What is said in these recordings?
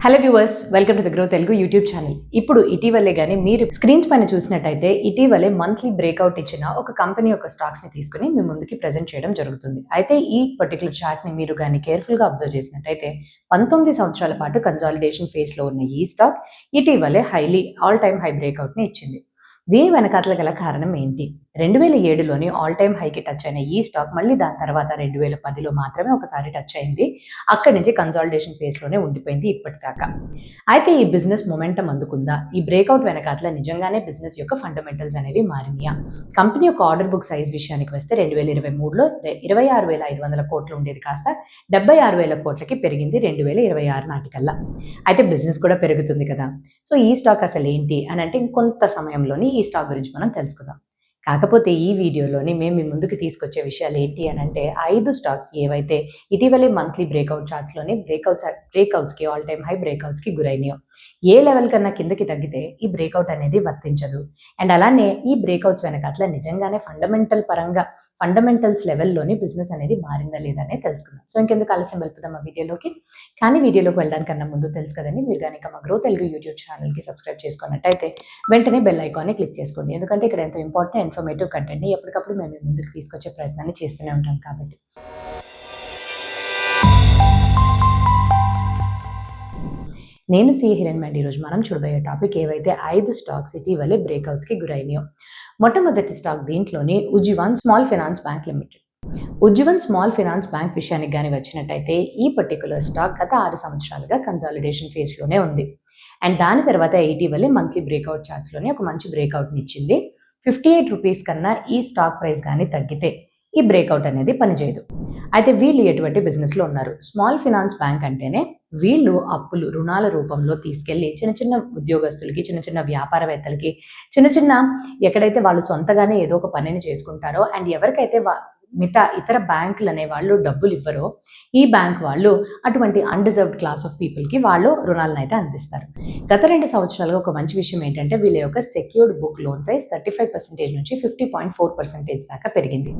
Hello viewers, welcome to the grow Telugu YouTube channel. ఇప్పుడు ఇటీవలే కానీ మీరు స్క్రీన్స్ పైన చూసినట్టయితే ఇటీవలే మంత్లీ బ్రేక్అవుట్ ఇచ్చిన ఒక కంపెనీ యొక్క స్టాక్స్ ని తీసుకుని మీ ముందుకి ప్రెజెంట్ చేయడం జరుగుతుంది. అయితే ఈ పర్టికులర్ చార్ట్ ని మీరు కానీ కేర్ఫుల్ గా అబ్జర్వ్ చేసినట్టయితే 19 సంవత్సరాల పాటు కన్సాలిడేషన్ ఫేజ్ లో ఉన్న ఈ స్టాక్ ఇటీవలే ఆల్ టైమ్ హై బ్రేక్అవుట్ ని ఇచ్చింది. దీని వెనకాతల గల కారణం ఏంటి? 2007లోని ఆల్ టైమ్ హైకి టచ్ అయిన ఈ స్టాక్ మళ్ళీ దాని తర్వాత 2010లో మాత్రమే ఒకసారి టచ్ అయింది. అక్కడి నుంచి కన్సాలిడేషన్ ఫేజ్ లోనే ఉండిపోయింది ఇప్పటిదాకా. అయితే ఈ బిజినెస్ మొమెంటం అందుకుందా? ఈ బ్రేక్అవుట్ వెనకాతల నిజంగానే బిజినెస్ యొక్క ఫండమెంటల్స్ అనేవి మారినాయా? కంపెనీ యొక్క ఆర్డర్ బుక్ సైజ్ విషయానికి వస్తే 2023లో 26,500 కోట్లు ఉండేది కాస్త 76,000 కోట్లకి పెరిగింది 2026 నాటికల్లా. అయితే బిజినెస్ కూడా పెరుగుతుంది కదా. సో ఈ స్టాక్ అసలు ఏంటి అని అంటే ఇంకొంత సమయంలోని ఈ స్టాక్ గురించి మనం తెలుసుకుందాం. కాకపోతే ఈ వీడియోలోని మేము మీ ముందుకు తీసుకొచ్చే విషయాలు ఏంటి అని అంటే 5 స్టాక్స్ ఏవైతే ఇటీవలే మంత్లీ బ్రేక్అవుట్ చార్ట్స్లోని బ్రేక్అవుట్స్కి ఆల్ టైమ్ హై బ్రేక్అవుట్స్కి గురైనాయో, ఏ లెవెల్ కన్నా కిందకి తగ్గితే ఈ బ్రేక్అవుట్ అనేది వర్తించదు. అండ్ అలానే ఈ బ్రేక్అవుట్స్ వెనకాతల నిజంగానే ఫండమెంటల్స్ లెవెల్లోని బిజినెస్ అనేది మారిందా లేదా అనేది తెలుసుకుందాం. సో ఇంకెందుకు ఆలస్యం వెళ్ళిపోదాం ఆ వీడియోలోకి. కానీ వీడియోలోకి వెళ్ళడానికన్నా ముందు తెలుసు కదండి, మీరు కనుక మా గ్రో తెలుగు యూట్యూబ్ ఛానల్కి సబ్స్క్రైబ్ చేసుకున్నట్టయితే వెంటనే బెల్ ఐకాన్ని క్లిక్ చేసుకోండి. ఎందుకంటే ఇక్కడ ఎంతో ఇంపార్టెంట్ ఇన్ఫర్మేటివ్ కంటెంట్ని ఎప్పటికప్పుడు మేము ముందుకు తీసుకొచ్చే ప్రయత్నాన్ని చేస్తూనే ఉంటాం కాబట్టి. నేను హిరణ్మయి. ఈరోజు మనం చూడబోయే టాపిక్ ఏవైతే 5 స్టాక్స్ ఇటీవలే బ్రేక్అవుట్స్కి గురైనాయో. మొట్టమొదటి స్టాక్ దీంట్లోని Ujjivan small finance bank limited. Ujjivan small finance bank విషయానికి కానీ వచ్చినట్టయితే ఈ పర్టికులర్ స్టాక్ గత 6 సంవత్సరాలుగా కన్సాలిడేషన్ ఫేజ్లోనే ఉంది. అండ్ దాని తర్వాత ఇటీవలే మంత్లీ బ్రేక్అవుట్ చార్ట్స్లోనే ఒక మంచి బ్రేక్అవుట్ని ఇచ్చింది. 58 రూపీస్ కన్నా ఈ స్టాక్ ప్రైస్ కానీ తగ్గితే ఈ బ్రేక్అవుట్ అనేది పనిచేయదు. అయితే వీళ్ళు ఎటువంటి బిజినెస్లో ఉన్నారు? స్మాల్ ఫైనాన్స్ బ్యాంక్ అంటేనే వీళ్ళు రుణాల రూపంలో తీసుకెళ్లి చిన్న ఉద్యోగస్తులకి, చిన్న వ్యాపారవేత్తలకి, ఎక్కడైతే వాళ్ళు సొంతగానే ఏదో ఒక పనిని చేసుకుంటారో అండ్ ఎవరికైతే ఇతర బ్యాంకులు అనే వాళ్ళు డబ్బులు ఇవ్వరో ఈ బ్యాంక్ వాళ్ళు అటువంటి అన్డిజర్వ్డ్ క్లాస్ ఆఫ్ పీపుల్కి వాళ్ళు రుణాలను అయితే అందిస్తారు. గత 2 సంవత్సరాలుగా ఒక మంచి విషయం ఏంటంటే వీళ్ళ యొక్క సెక్యూర్డ్ బుక్ లోన్ సైజ్ 35% నుంచి 50.4% దాకా పెరిగింది.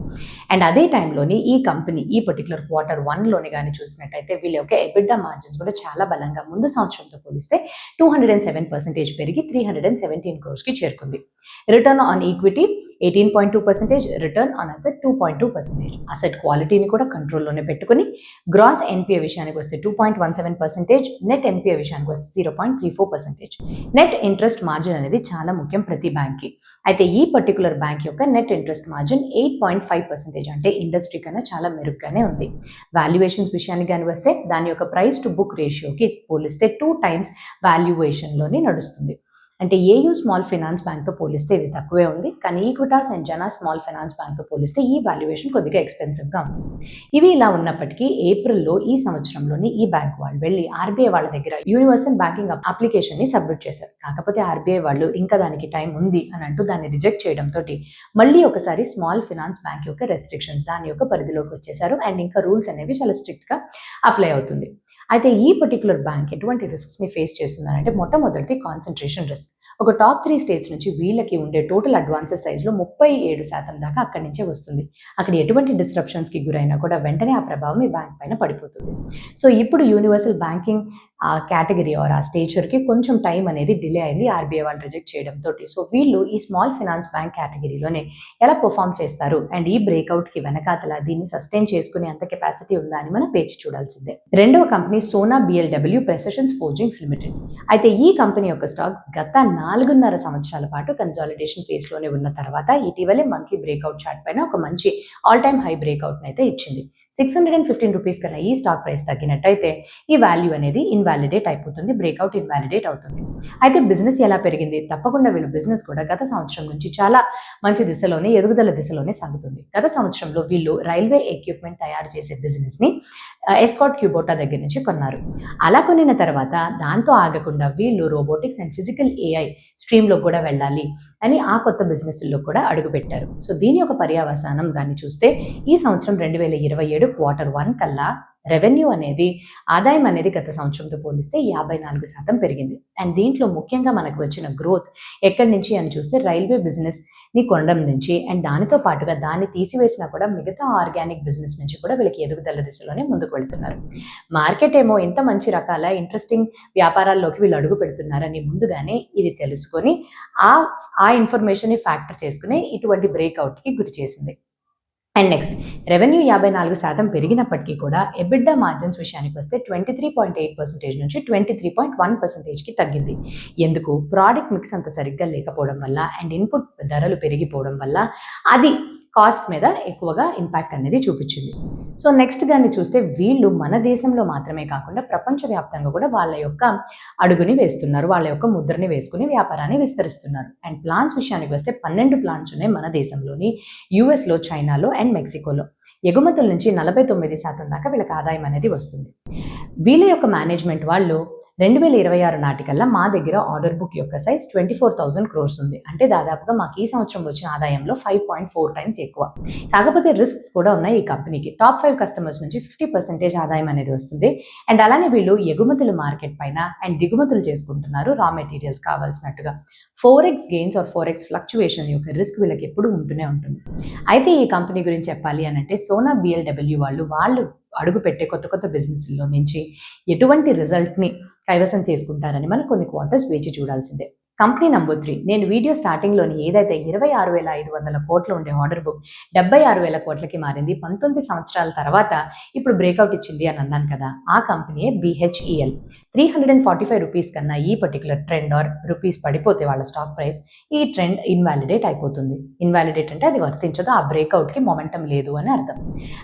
అండ్ అదే టైంలోని ఈ కంపెనీ ఈ పర్టికులర్ Q1లోని కానీ చూసినట్టయితే వీళ్ళ యొక్క ఎబిడ్డా మార్జిన్స్ కూడా చాలా బలంగా ముందు సంవత్సరంతో పోలిస్తే 207% పెరిగి 317 crores చేరుకుంది. Return on equity 18.2%, return on asset 2.2%. Asset క్వాలిటీని కూడా కంట్రోల్లోనే పెట్టుకుని గ్రాస్ ఎన్పిఏ విషయానికి వస్తే 2.17%, నెట్ ఎన్పిఏ విషయానికి వస్తే 0.34%. నెట్ ఇంట్రెస్ట్ మార్జిన్ అనేది చాలా ముఖ్యం ప్రతి బ్యాంక్కి. అయితే ఈ పర్టికులర్ బ్యాంక్ యొక్క నెట్ ఇంట్రెస్ట్ మార్జిన్ 8.5%, అంటే ఇండస్ట్రీ కన్నా చాలా మెరుగ్గానే ఉంది. వాల్యుయేషన్స్ విషయానికి కానీ వస్తే దాని యొక్క ప్రైస్ టు బుక్ రేషియోకి పోలిస్తే 2 times వాల్యుయేషన్లోనే నడుస్తుంది. అంటే ఏయూ స్మాల్ ఫైనాన్స్ బ్యాంక్తో పోలిస్తే ఇది తక్కువే ఉంది. కానీ ఈక్విటాస్ అండ్ జనా స్మాల్ ఫైనాన్స్ బ్యాంక్తో పోలిస్తే ఈ వాల్యుయేషన్ కొద్దిగా ఎక్స్పెన్సివ్గా ఉంది. ఇవి ఇలా ఉన్నప్పటికీ ఏప్రిల్లో ఈ సంవత్సరంలోని ఈ బ్యాంక్ వాళ్ళు వెళ్ళి ఆర్బీఐ వాళ్ళ దగ్గర యూనివర్సల్ బ్యాంకింగ్ అప్లికేషన్ని సబ్మిట్ చేశారు. కాకపోతే ఆర్బీఐ వాళ్ళు ఇంకా దానికి టైం ఉంది అని అంటూ దాన్ని రిజెక్ట్ చేయడంతో మళ్ళీ ఒకసారి స్మాల్ ఫైనాన్స్ బ్యాంక్ యొక్క రెస్ట్రిక్షన్స్ దాని యొక్క పరిధిలోకి వచ్చేసారు. అండ్ ఇంకా రూల్స్ అనేవి చాలా స్ట్రిక్ట్గా అప్లై అవుతుంది. అయితే ఈ పర్టికులర్ బ్యాంక్ ఎటువంటి రిస్క్స్ని ఫేస్ చేస్తుందంటే మొట్టమొదటి కాన్సన్ట్రేషన్ రిస్క్. ఒక టాప్ 3 స్టేట్స్ నుంచి వీళ్ళకి ఉండే టోటల్ అడ్వాన్సెస్ సైజ్లో 37% దాకా అక్కడి నుంచే వస్తుంది. అక్కడ ఎటువంటి డిస్ట్రప్షన్స్కి గురైనా కూడా వెంటనే ఆ ప్రభావం ఈ బ్యాంక్ పైన పడిపోతుంది. సో ఇప్పుడు యూనివర్సల్ బ్యాంకింగ్ ఆ కేటగిరీ ఆర్ ఆ స్టేచర్కి కొంచెం టైం అనేది డిలే అయింది ఆర్బీఐ వాళ్ళు రిజెక్ట్ చేయడంతో. సో వీళ్ళు ఈ స్మాల్ ఫైనాన్స్ బ్యాంక్ కేటగిరీలోనే ఎలా పర్ఫామ్ చేస్తారు అండ్ ఈ బ్రేక్అవుట్కి వెనకాతల దీన్ని సస్టైన్ చేసుకునే అంత కెపాసిటీ ఉందా అని మనం పేచి చూడాల్సిందే. రెండవ company Sona BLW precisions forgings limited. అయితే ఈ కంపెనీ యొక్క స్టాక్స్ గత 4.5 సంవత్సరాల పాటు కన్సాలిడేషన్ ఫేజ్లోనే ఉన్న తర్వాత ఇటీవలే మంత్లీ బ్రేక్అవుట్ చార్ట్ పైన ఒక మంచి ఆల్ టైమ్ హై బ్రేక్అవుట్ని అయితే ఇచ్చింది. 615 రూపీస్ కన్నా ఈ స్టాక్ ప్రైస్ తగ్గినట్టయితే ఈ వాల్యూ అనేది ఇన్వాలిడేట్ అయిపోతుంది, బ్రేక్అవుట్ ఇన్వాలిడేట్ అవుతుంది. అయితే బిజినెస్ ఎలా పెరిగింది? తప్పకుండా వీళ్ళు బిజినెస్ కూడా గత సంవత్సరం నుంచి చాలా మంచి దిశలోనే, ఎదుగుదల దిశలోనే సాగుతుంది. గత సంవత్సరంలో వీళ్ళు రైల్వే ఎక్విప్మెంట్ తయారు చేసే బిజినెస్ని ఎస్కాట్ క్యూబోటా దగ్గర నుంచి కొన్నారు. అలా కొనిన తర్వాత దాంతో ఆగకుండా వీళ్ళు రోబోటిక్స్ అండ్ ఫిజికల్ AI స్ట్రీమ్లో కూడా వెళ్ళాలి అని ఆ కొత్త బిజినెస్లో కూడా అడుగుపెట్టారు. సో దీని యొక్క పర్యవసానం కానీ చూస్తే ఈ సంవత్సరం 2027 Q1 కల్లా రెవెన్యూ అనేది, ఆదాయం అనేది గత సంవత్సరంతో పోలిస్తే 54% పెరిగింది. అండ్ దీంట్లో ముఖ్యంగా మనకు వచ్చిన గ్రోత్ ఎక్కడి నుంచి అని చూస్తే రైల్వే బిజినెస్ కొనడం నుంచి అండ్ దానితో పాటుగా దాన్ని తీసివేసినా కూడా మిగతా ఆర్గానిక్ బిజినెస్ నుంచి కూడా వీళ్ళకి ఎదుగుదల దిశలోనే ముందుకు వెళ్తున్నారు. మార్కెట్ ఏమో ఇంత మంచి రకాల ఇంట్రెస్టింగ్ వ్యాపారాల్లోకి వీళ్ళు అడుగు పెడుతున్నారని ముందుగానే ఇది తెలుసుకొని ఆ ఇన్ఫర్మేషన్ని ఫ్యాక్టర్ చేసుకుని ఇటువంటి బ్రేక్అవుట్కి గురి చేసింది. అండ్ నెక్స్ట్ రెవెన్యూ 54% పెరిగినప్పటికీ కూడా ఎబిడ్డా మార్జిన్స్ విషయానికి వస్తే 23.8% నుంచి 23.1%కి తగ్గింది. ఎందుకు? ప్రోడక్ట్ మిక్స్ అంత సరిగ్గా లేకపోవడం వల్ల అండ్ ఇన్పుట్ ధరలు పెరిగిపోవడం వల్ల అది కాస్ట్ మీద ఎక్కువగా ఇంపాక్ట్ అనేది చూపించింది. సో నెక్స్ట్ కానీ చూస్తే వీళ్ళు మన దేశంలో మాత్రమే కాకుండా ప్రపంచవ్యాప్తంగా కూడా వాళ్ళ యొక్క అడుగుని వేస్తున్నారు, వాళ్ళ యొక్క ముద్రని వేసుకుని వ్యాపారాన్ని విస్తరిస్తున్నారు. అండ్ ప్లాంట్స్ విషయానికి వస్తే 12 ప్లాంట్స్ ఉన్నాయి మన దేశంలోని, యూఎస్లో, చైనాలో అండ్ మెక్సికోలో. ఎగుమతుల నుంచి 49% దాకా వీళ్ళకి ఆదాయం అనేది వస్తుంది. వీళ్ళ యొక్క మేనేజ్మెంట్ వాళ్ళు 2026 నాటికల్లా మా దగ్గర ఆర్డర్ బుక్ యొక్క సైజ్ 24,000 crores ఉంది. అంటే దాదాపుగా మాకు ఈ సంవత్సరం వచ్చిన ఆదాయంలో 5.4 times ఎక్కువ. కాకపోతే రిస్క్స్ కూడా ఉన్నాయి ఈ కంపెనీకి. టాప్ 5 కస్టమర్స్ నుంచి 50% ఆదాయం అనేది వస్తుంది. అండ్ అలానే వీళ్ళు ఎగుమతుల మార్కెట్ పైన అండ్ దిగుమతులు చేసుకుంటున్నారు రా మెటీరియల్స్ కావాల్సినట్టుగా. 4x gains or 4x fluctuation యొక్క రిస్క్ వీళ్ళకి ఎప్పుడు ఉంటూనే ఉంటుంది. అయితే ఈ కంపెనీ గురించి చెప్పాలి అని అంటే సోనా BLW వాళ్ళు అడుగు పెట్టే కొత్త బిజినెస్లో నుంచి ఎటువంటి రిజల్ట్ని కైవసం చేసుకుంటారని మనం కొన్ని క్వార్టర్స్ వేచి చూడాల్సిందే. కంపెనీ నెంబర్ 3, నేను వీడియో స్టార్టింగ్లోని ఏదైతే 26,500 కోట్లు ఉండే ఆర్డర్ బుక్ 76,000 కోట్లకి మారింది 19 సంవత్సరాల తర్వాత ఇప్పుడు బ్రేక్అవుట్ ఇచ్చింది అని అన్నాను కదా, ఆ కంపెనీయే BHEL. 345 రూపీస్ కన్నా ఈ పర్టికులర్ ట్రెండ్ ఆర్ రూపీస్ పడిపోతే వాళ్ళ స్టాక్ ప్రైస్, ఈ ట్రెండ్ ఇన్వాలిడేట్ అయిపోతుంది. ఇన్వాలిడేట్ అంటే అది వర్తించదు, ఆ బ్రేక్అవుట్కి మొమెంటం లేదు అని అర్థం.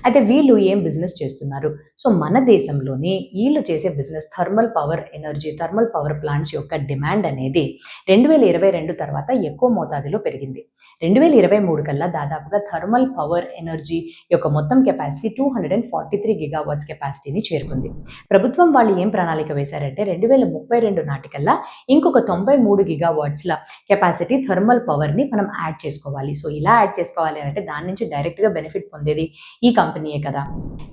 అయితే వీళ్ళు ఏం బిజినెస్ చేస్తున్నారు? సో మన దేశంలోని వీళ్ళు చేసే business thermal power energy, thermal power plants యొక్క డిమాండ్ అనేది 2022 తర్వాత ఎక్కువ మోతాదులో పెరిగింది. 2023 కల్లా దాదాపుగా థర్మల్ పవర్ ఎనర్జీ యొక్క మొత్తం కెపాసిటీ 243 GW కెపాసిటీని చేరుకుంది. ప్రభుత్వం వాళ్ళు ఏం ప్రణాళిక వేశారంటే 2032 నాటికల్లా ఇంకొక 93 GW కెపాసిటీ థర్మల్ పవర్ని మనం యాడ్ చేసుకోవాలి. సో ఇలా యాడ్ చేసుకోవాలి అంటే దాని నుంచి డైరెక్ట్గా బెనిఫిట్ పొందేది ఈ కంపెనీయే కదా.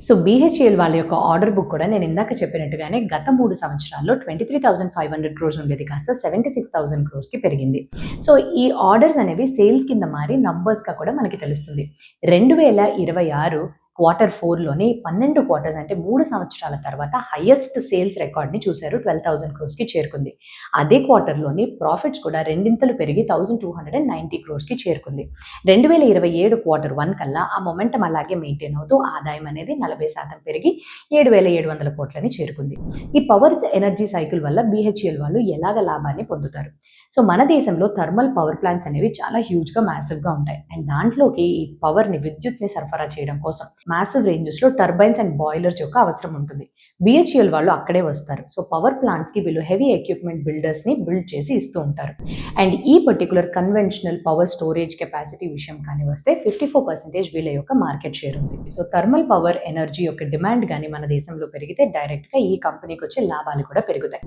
సో BHEL వాళ్ళ యొక్క ఆర్డర్ బుక్ కూడా నేను ఇందాక చెప్పినట్టుగానే గత 3 సంవత్సరాల్లో 23,500 crores ఉండేది కాస్త 76,000 crores పెరిగింది. సో ఈ ఆర్డర్స్ అనేవి సేల్స్ కింద మారి నంబర్స్గా కూడా మనకి తెలుస్తుంది. 2026 Q4లోని 12 క్వార్టర్స్ అంటే 3 సంవత్సరాల తర్వాత హైయెస్ట్ సేల్స్ రికార్డ్ని చూశారు, 12,000 crores చేరుకుంది. అదే క్వార్టర్లోని ప్రాఫిట్స్ కూడా రెండింతలు పెరిగి 1,290 crores చేరుకుంది. 2027 Q1 కల్లా ఆ మొమెంటం అలాగే మెయింటైన్ అవుతూ ఆదాయం అనేది 40% పెరిగి 7,700 కోట్లని చేరుకుంది. ఈ పవర్ ఎనర్జీ సైకిల్ వల్ల BHEL వాళ్ళు ఎలాగ లాభాన్ని పొందుతారు? సో మన దేశంలో థర్మల్ పవర్ ప్లాంట్స్ అనేవి చాలా హ్యూజ్గా మ్యాసివ్గా ఉంటాయి. అండ్ దాంట్లోకి ఈ పవర్ని విద్యుత్ని సరఫరా చేయడం కోసం మ్యాసివ్ రేంజెస్లో టర్బైన్స్ అండ్ బాయిలర్స్ యొక్క అవసరం ఉంటుంది. BHEL వాళ్ళు అక్కడే వస్తారు. సో పవర్ ప్లాంట్స్కి వీళ్ళు హెవీ ఎక్విప్మెంట్ బిల్డర్స్ని బిల్డ్ చేసి ఇస్తూ ఉంటారు. అండ్ ఈ particular conventional power storage capacity విషయం కానీ వస్తే 54% వీళ్ళ యొక్క మార్కెట్ షేర్ ఉంది. సో థర్మల్ పవర్ ఎనర్జీ యొక్క డిమాండ్ కానీ మన దేశంలో పెరిగితే డైరెక్ట్గా ఈ కంపెనీకి వచ్చే లాభాలు కూడా పెరుగుతాయి.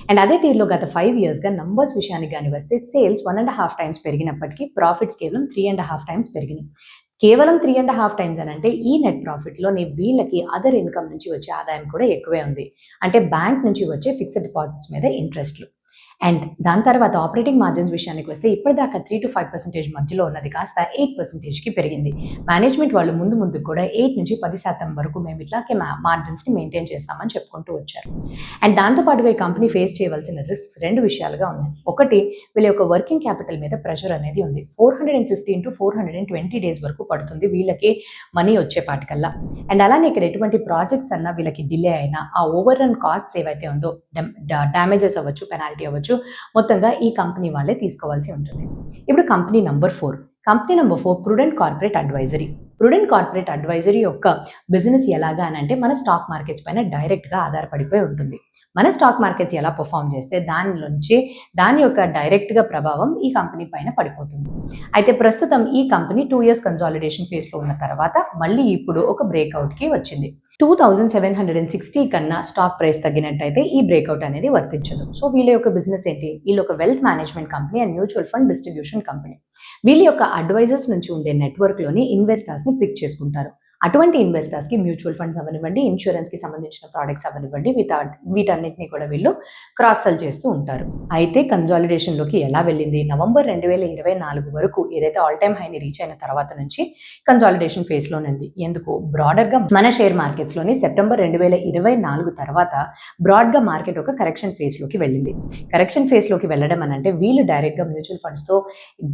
అండ్ అదే తీరులో గత 5 yearsగా నంబర్స్ విషయానికి కానీ వస్తే సేల్స్ 1.5 times పెరిగినప్పటికీ ప్రాఫిట్స్ కేవలం 3.5 times పెరిగినాయి. కేవలం 3.5 times అని అంటే ఈ నెట్ ప్రాఫిట్లోని వీళ్ళకి అదర్ ఇన్కమ్ నుంచి వచ్చే ఆదాయం కూడా ఎక్కువే ఉంది. అంటే బ్యాంక్ నుంచి వచ్చే ఫిక్స్డ్ డిపాజిట్స్ మీద ఇంట్రెస్ట్లు. అండ్ దాని తర్వాత ఆపరేటింగ్ మార్జిన్స్ విషయానికి వస్తే ఇప్పటిదాకా 3 to 5% మధ్యలో ఉన్నది కాస్త 8%కి పెరిగింది. మేనేజ్మెంట్ వాళ్ళు ముందు కూడా 8 నుంచి 10% వరకు మేము ఇట్లాగే మార్జిన్స్ని మెయింటైన్ చేస్తామని చెప్పుకుంటూ వచ్చారు. అండ్ దాంతోపాటుగా ఈ కంపెనీ ఫేస్ చేయవలసిన రిస్క్స్ 2 విషయాలుగా ఉన్నాయి. ఒకటి, వీళ్ళ యొక్క వర్కింగ్ క్యాపిటల్ మీద ప్రెషర్ అనేది ఉంది. 415 to 420 days వరకు పడుతుంది వీళ్ళకి మనీ వచ్చేపాటికల్లా. అండ్ అలానే ఇక్కడ ఎటువంటి ప్రాజెక్ట్స్ అన్నా వీళ్ళకి డిలే అయినా ఆ ఓవర్ రన్ కాస్ట్స్ ఏవైతే ఉందో డ్యామేజెస్ అవ్వచ్చు, పెనాల్టీ అవ్వచ్చు, మొత్తంగా ఈ కంపెనీ వాళ్ళే తీసుకోవాల్సి ఉంటుంది. ఇప్పుడు company number 4 prudent corporate advisory. Prudent corporate advisory యొక్క బిజినెస్ ఎలాగా అని అంటే మన స్టాక్ మార్కెట్స్ పైన డైరెక్ట్గా ఆధారపడిపోయి ఉంటుంది. మన స్టాక్ మార్కెట్స్ ఎలా పర్ఫామ్ చేస్తే దాని యొక్క డైరెక్ట్గా ప్రభావం ఈ కంపెనీ పైన పడిపోతుంది. అయితే ప్రస్తుతం ఈ కంపెనీ 2 years కన్సాలిడేషన్ ఫేజ్లో ఉన్న తర్వాత మళ్ళీ ఇప్పుడు ఒక బ్రేక్అవుట్కి వచ్చింది. 2,760 కన్నా స్టాక్ ప్రైస్ తగ్గినట్టయితే ఈ బ్రేక్అవుట్ అనేది వర్తించదు. సో వీళ్ళ యొక్క బిజినెస్ ఏంటి? వీళ్ళు ఒక wealth management company and mutual fund distribution company. వీళ్ళ యొక్క అడ్వైజర్స్ నుంచి ఉండే నెట్వర్క్లోని ఇన్వెస్టర్స్ని పిక్ చేసుకుంటారు. అటువంటి ఇన్వెస్టర్స్కి మ్యూచువల్ ఫండ్స్ అవ్వనివ్వండి, ఇన్సూరెన్స్కి సంబంధించిన ప్రోడక్ట్స్ అవ్వనివ్వండి, వీటన్నిటిని కూడా వీళ్ళు క్రాస్ సెల్ చేస్తూ ఉంటారు. అయితే కన్సాలిడేషన్లోకి ఎలా వెళ్ళింది? నవంబర్ 2024 వరకు ఏదైతే ఆల్ టైమ్ హైని రీచ్ అయిన తర్వాత నుంచి కన్సాలిడేషన్ ఫేజ్లోనే ఉంది. ఎందుకు? బ్రాడర్గా మన షేర్ మార్కెట్స్లోని సెప్టెంబర్ 2024 తర్వాత బ్రాడ్గా మార్కెట్ ఒక కరెక్షన్ ఫేజ్లోకి వెళ్ళింది. కరెక్షన్ ఫేజ్లోకి వెళ్ళడం అని అంటే వీళ్ళు డైరెక్ట్గా మ్యూచువల్ ఫండ్స్తో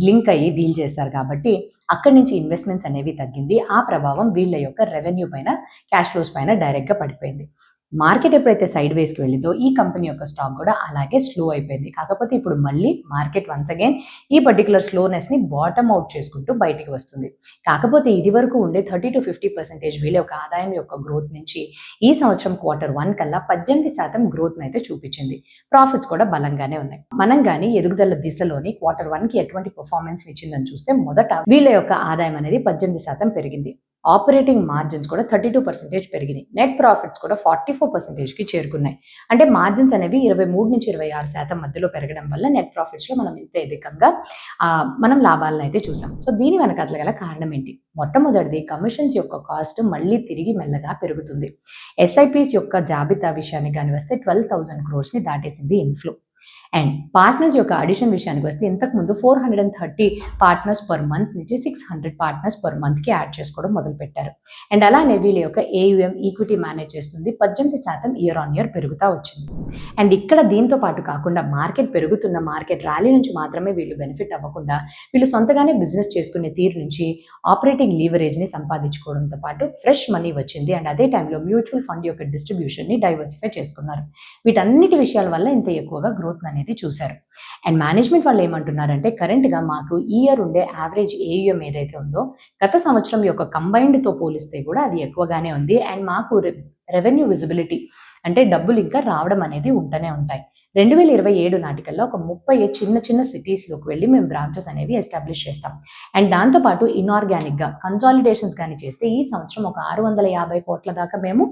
లింక్ అయ్యి డీల్ చేస్తారు కాబట్టి అక్కడి నుంచి ఇన్వెస్ట్మెంట్స్ అనేవి తగ్గింది. ఆ ప్రభావం వీళ్ళ యొక్క రెవెన్యూ పైన, క్యాష్ ఫ్లోస్ పైన డైరెక్ట్గా పడిపోయింది. మార్కెట్ ఎప్పుడైతే సైడ్ వేస్కి వెళ్ళిందో ఈ కంపెనీ యొక్క స్టాక్ కూడా అలాగే స్లో అయిపోయింది. కాకపోతే ఇప్పుడు మళ్ళీ మార్కెట్ వన్స్ అగైన్ ఈ పర్టికులర్ స్లోనెస్ని బాటమ్ అవుట్ చేసుకుంటూ బయటికి వస్తుంది. కాకపోతే ఇది వరకు ఉండే 30 to 50% వీళ్ళ యొక్క ఆదాయం యొక్క గ్రోత్ నుంచి ఈ సంవత్సరం Q1 కల్లా 18% గ్రోత్ని అయితే చూపించింది. ప్రాఫిట్స్ కూడా బలంగానే ఉన్నాయి. మనం కానీ ఎదుగుదల దిశలోని Q1కి ఎటువంటి పర్ఫార్మెన్స్ ఇచ్చిందని చూస్తే మొదట వీళ్ళ యొక్క ఆదాయం అనేది 18% పెరిగింది. ఆపరేటింగ్ మార్జిన్స్ కూడా 32% పెరిగినాయి. నెట్ ప్రాఫిట్స్ కూడా 44%కి చేరుకున్నాయి. అంటే మార్జిన్స్ అనేవి 23 నుంచి 26% మధ్యలో పెరగడం వల్ల నెట్ ప్రాఫిట్స్లో మనం ఇంత అధికంగా మనం లాభాలను అయితే చూసాం. సో దీని వెనకాల గల కారణం ఏంటి? మొట్టమొదటిది కమిషన్స్ యొక్క కాస్ట్ మళ్ళీ తిరిగి మెల్లగా పెరుగుతుంది. SIPs యొక్క జాబితా విషయానికి కానీ వస్తే 12,000 crores దాటేసింది ఇన్ఫ్లో. అండ్ పార్ట్నర్స్ యొక్క అడిషన్ విషయానికి వస్తే ఇంతకుముందు 430 పార్ట్నర్స్ పర్ మంత్ నుంచి 600 పార్ట్నర్స్ పర్ మంత్కి యాడ్ చేసుకోవడం మొదలుపెట్టారు. అండ్ అలానే వీళ్ళ యొక్క AUM ఈక్విటీ మేనేజ్ చేస్తుంది 18% ఇయర్ ఆన్ ఇయర్ పెరుగుతూ వచ్చింది. అండ్ ఇక్కడ దీంతో పాటు కాకుండా మార్కెట్ ర్యాలీ నుంచి మాత్రమే వీళ్ళు బెనిఫిట్ అవ్వకుండా వీళ్ళు సొంతగానే బిజినెస్ చేసుకునే తీరు నుంచి ఆపరేటింగ్ లీవరేజ్ని సంపాదించుకోవడంతో పాటు ఫ్రెష్ మనీ వచ్చింది. అండ్ అదే టైంలో మ్యూచువల్ ఫండ్ యొక్క డిస్ట్రిబ్యూషన్ని డైవర్సిఫై చేసుకున్నారు. వీటన్నిటి విషయాల వల్ల ఇంత ఎక్కువగా గ్రోత్ అనేది చూశారు. అండ్ మేనేజ్మెంట్ వాళ్ళు ఏమంటున్నారంటే కరెంట్గా మాకు ఈ ఇయర్ ఉండే యావరేజ్ AUM ఏదైతే ఉందో గత సంవత్సరం యొక్క కంబైన్డ్తో పోలిస్తే కూడా అది ఎక్కువగానే ఉంది. అండ్ మాకు రెవెన్యూ విజిబిలిటీ అంటే డబ్బులు ఇంకా రావడం అనేది ఉంటూనే ఉంటాయి. 2027 నాటికల్లా ఒక 30 చిన్న సిటీస్లోకి వెళ్ళి మేము బ్రాంచెస్ అనేవి ఎస్టాబ్లిష్ చేస్తాం. అండ్ దాంతోపాటు ఇన్ఆర్గానిక్గా కన్సాలిడేషన్స్ కానీ చేస్తే ఈ సంవత్సరం ఒక 650 కోట్ల దాకా మేము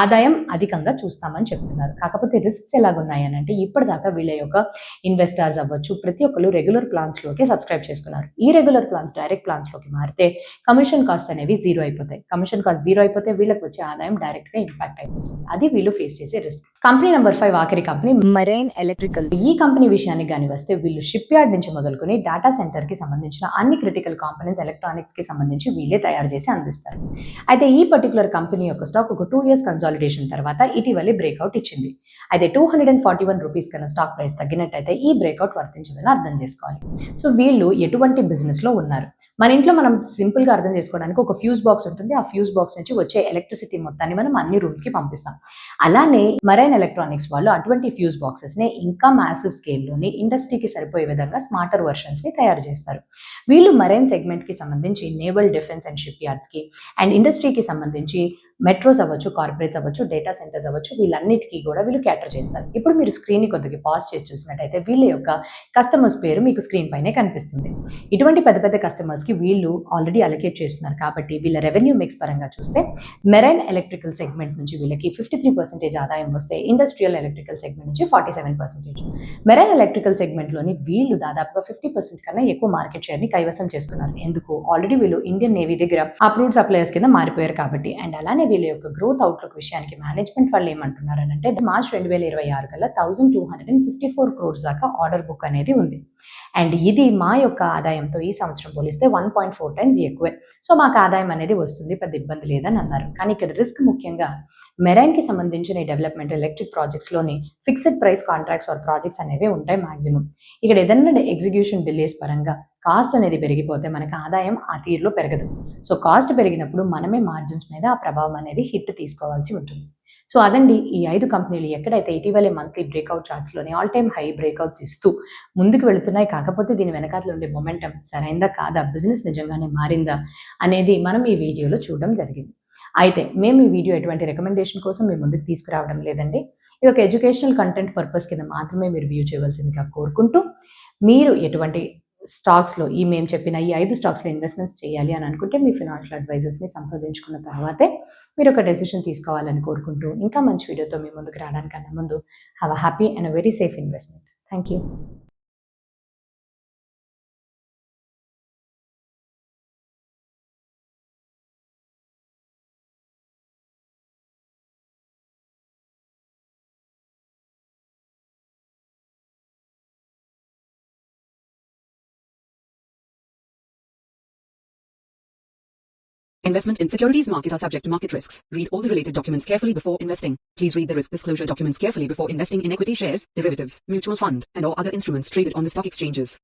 ఆదాయం అధికంగా చూస్తామని చెప్తున్నారు. కాకపోతే రిస్క్స్ ఎలాగున్నాయని అంటే ఇప్పటిదాకా వీళ్ళ యొక్క ఇన్వెస్టర్స్ అవ్వచ్చు ప్రతి ఒక్కరు రెగ్యులర్ ప్లాన్స్లోకి సబ్స్క్రైబ్ చేసుకున్నారు. ఈ రెగ్యులర్ ప్లాన్స్ డైరెక్ట్ ప్లాన్స్లోకి మారితే కమిషన్ కాస్ట్ అనేవి జీరో అయిపోతాయి. కమిషన్ కాస్ట్ జీరో అయిపోతే వీళ్ళకి వచ్చే ఆదాయం డైరెక్ట్గా ఇంపాక్ట్ అయిపోతుంది. అది వీళ్ళు ఫేస్ చేసే రిస్క్. కంపెనీ నెంబర్ 5 ఆఖరి కంపెనీ మెరైన్ ఎలక్ట్రికల్స్. ఈ కంపెనీ విషయానికి కానీ వస్తే వీళ్ళు షిప్ యార్డ్ నుంచి మొదలుకొని డేటా సెంటర్కి సంబంధించిన అన్ని క్రిటికల్ కాంపోనెంట్స్ ఎలక్ట్రానిక్స్కి సంబంధించి వీళ్ళే తయారు చేసి అందిస్తారు. అయితే ఈ పర్టికులర్ కంపెనీ యొక్క స్టాక్ ఒక 2 years కన్సాలిడేషన్ తర్వాత ఇటీవలే బ్రేక్అవుట్ ఇచ్చింది. అయితే 241 రూపీస్ కన్నా స్టాక్ ప్రైస్ తగ్గినట్టయితే ఈ బ్రేక్అవుట్ వర్తించదని అర్థం చేసుకోవాలి. సో వీళ్ళు ఎటువంటి బిజినెస్లో ఉన్నారు? మన ఇంట్లో మనం సింపుల్గా అర్థం చేసుకోవడానికి ఒక ఫ్యూజ్ బాక్స్ ఉంటుంది. ఆ ఫ్యూజ్ బాక్స్ నుంచి వచ్చే ఎలక్ట్రిసిటీ మొత్తాన్ని మనం అన్ని రూమ్స్కి పంపిస్తాం. అలానే మెరైన్ ఎలక్ట్రానిక్స్ వాళ్ళు అటువంటి ఫ్యూజ్ బాక్సెస్ని ఇంకా మ్యాసివ్ స్కేల్లోని ఇండస్ట్రీకి సరిపోయే విధంగా స్మార్టర్ వర్షన్స్ని తయారు చేస్తారు. వీళ్ళు మెరైన్ సెగ్మెంట్కి సంబంధించి నేవల్ డిఫెన్స్ అండ్ షిప్ యార్డ్స్కి అండ్ ఇండస్ట్రీకి సంబంధించి మెట్రోస్ అవ్వచ్చు, కార్పొరేట్స్ అవ్వచ్చు, డేటా సెంటర్స్ అవ్వచ్చు, వీళ్ళన్నిటికీ కూడా వీళ్ళు క్యాటర్ చేస్తారు. ఇప్పుడు మీరు స్క్రీన్ని కొద్దిగా పాజ్ చేసి చూసినట్టయితే వీళ్ళ యొక్క కస్టమర్స్ పేరు మీకు స్క్రీన్ పైనే కనిపిస్తుంది. ఇటువంటి పెద్ద కస్టమర్స్కి వీళ్ళు ఆల్రెడీ అలొకేట్ చేస్తున్నారు కాబట్టి వీళ్ళ రెవెన్యూ మిక్స్ పరంగా చూస్తే మెరైన్ ఎలక్ట్రికల్ సెగ్మెంట్స్ నుంచి వీళ్ళకి 53% ఆదాయం వస్తే ఇండస్ట్రియల్ ఎలక్ట్రికల్ సెగ్మెంట్ నుంచి 47%. మెరైన్ ఎలక్ట్రికల్ సెగ్మెంట్లోని వీళ్ళు దాదాపుగా 50% కన్నా ఎక్కువ మార్కెట్ షేర్ని కైవసం చేసుకున్నారు. ఎందుకు? ఆల్రెడీ వీళ్ళు ఇండియన్ నేవీ దగ్గర అప్రూవ్డ్ సప్లయర్స్ కింద మారిపోయారు కాబట్టి. అండ్ అలానే వీళ్ళ యొక్క గ్రోత్ అవుట్లుక్ విషయానికి మేనేజ్మెంట్ వాళ్ళు ఏమంటున్నారంటే మార్చ్ 2026 కల్లా 1254 crores దాకా ఆర్డర్ బుక్ అనేది ఉంది. అండ్ ఇది మా యొక్క ఆదాయంతో ఈ సంవత్సరం పోలిస్తే 1.4 times ఎక్కువే. సో మాకు ఆదాయం అనేది వస్తుంది, పెద్ద ఇబ్బంది లేదని అన్నారు. కానీ ఇక్కడ రిస్క్ ముఖ్యంగా మెరైన్కి సంబంధించిన ఈ డెవలప్మెంట్ ఎలక్ట్రిక్ ప్రాజెక్ట్స్లోని fixed price contracts or projects అనేవి ఉంటాయి మ్యాక్సిమం. ఇక్కడ ఏదైనా ఎగ్జిక్యూషన్ డిలేస్ పరంగా కాస్ట్ అనేది పెరిగిపోతే మనకు ఆదాయం ఆ తీరులో పెరగదు. సో కాస్ట్ పెరిగినప్పుడు మనమే మార్జిన్స్ మీద ఆ ప్రభావం అనేది హిట్ తీసుకోవాల్సి ఉంటుంది. సో అదండి ఈ 5 కంపెనీలు ఎక్కడైతే ఇటీవలే మంత్లీ బ్రేక్అవుట్ చార్ట్స్లోని ఆల్ టైమ్ హై బ్రేక్అవుట్స్ ఇస్తూ ముందుకు వెళుతున్నాయి. కాకపోతే దీని వెనకాల ఉండే మొమెంటం సరైందా కాదా, బిజినెస్ నిజంగానే మారిందా అనేది మనం ఈ వీడియోలో చూడడం జరిగింది. అయితే మేము ఈ వీడియో ఎటువంటి రికమెండేషన్ కోసం మీ ముందుకు తీసుకురావడం లేదండి. ఇది ఒక ఎడ్యుకేషనల్ కంటెంట్ పర్పస్ కింద మాత్రమే మీరు వ్యూ చేయవలసిందిగా కోరుకుంటూ, మీరు ఎటువంటి స్టాక్స్లో మేము చెప్పిన ఈ 5 స్టాక్స్లో ఇన్వెస్ట్మెంట్స్ చేయాలి అని అనుకుంటే మీ ఫినాన్షియల్ అడ్వైజర్స్ని సంప్రదించుకున్న తర్వాతే మీరు ఒక డెసిషన్ తీసుకోవాలని కోరుకుంటూ, ఇంకా మంచి వీడియోతో మీ ముందుకు రావడానికన్నా ముందు have a happy and a very safe investment. Thank you. Investment in securities market are subject to market risks. Read all the related documents carefully before investing. Please read the risk disclosure documents carefully before investing in equity shares, derivatives, mutual fund, and or other instruments traded on the stock exchanges.